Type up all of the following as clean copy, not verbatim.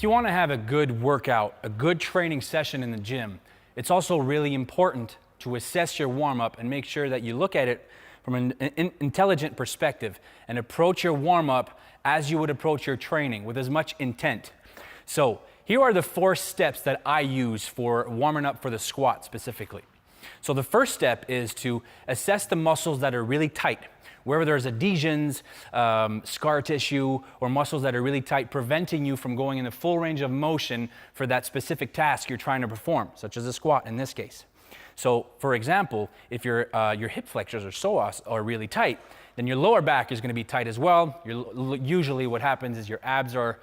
If you want to have a good workout, a good training session in the gym, it's also really important to assess your warm-up and make sure that you look at it from an intelligent perspective and approach your warm-up as you would approach your training with as much intent. So here are the 4 steps that I use for warming up for the squat specifically. So the first step is to assess the muscles that are really tight. Wherever there's adhesions, scar tissue, or muscles that are really tight, preventing you from going in the full range of motion for that specific task you're trying to perform, such as a squat in this case. So, for example, if your hip flexors or psoas are really tight, then your lower back is going to be tight as well. Usually what happens is your abs are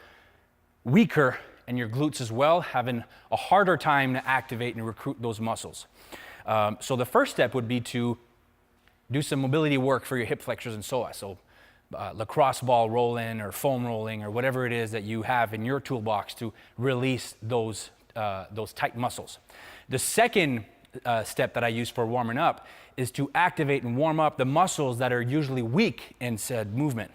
weaker and your glutes as well, having a harder time to activate and recruit those muscles. So the first step would be to do some mobility work for your hip flexors and psoas. So lacrosse ball roll-in or foam rolling or whatever it is that you have in your toolbox to release those tight muscles. The second step that I use for warming up is to activate and warm up the muscles that are usually weak in said movement.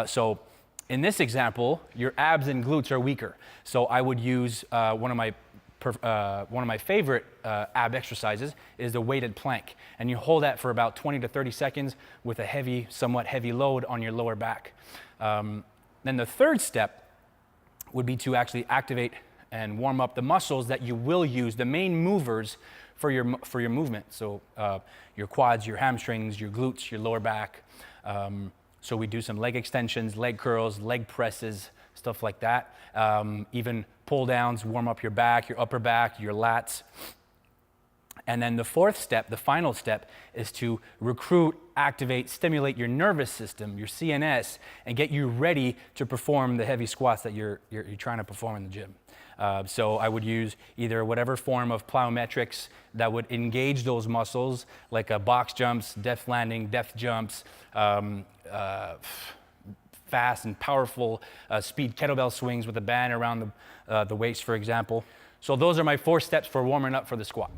So in this example, your abs and glutes are weaker. So I would use one of my favorite ab exercises is the weighted plank. And you hold that for about 20 to 30 seconds with a somewhat heavy load on your lower back. Then the third step would be to actually activate and warm up the muscles that you will use, the main movers for your movement. So your quads, your hamstrings, your glutes, your lower back. So we do some leg extensions, leg curls, leg presses, stuff like that. Even pull downs, warm up your back, your upper back, your lats. And then the fourth step, the final step, is to recruit, activate, stimulate your nervous system, your CNS, and get you ready to perform the heavy squats that you're trying to perform in the gym. So I would use either whatever form of plyometrics that would engage those muscles, like box jumps, depth landing, depth jumps, fast and powerful speed kettlebell swings with a band around the waist, for example. So those are my 4 steps for warming up for the squat.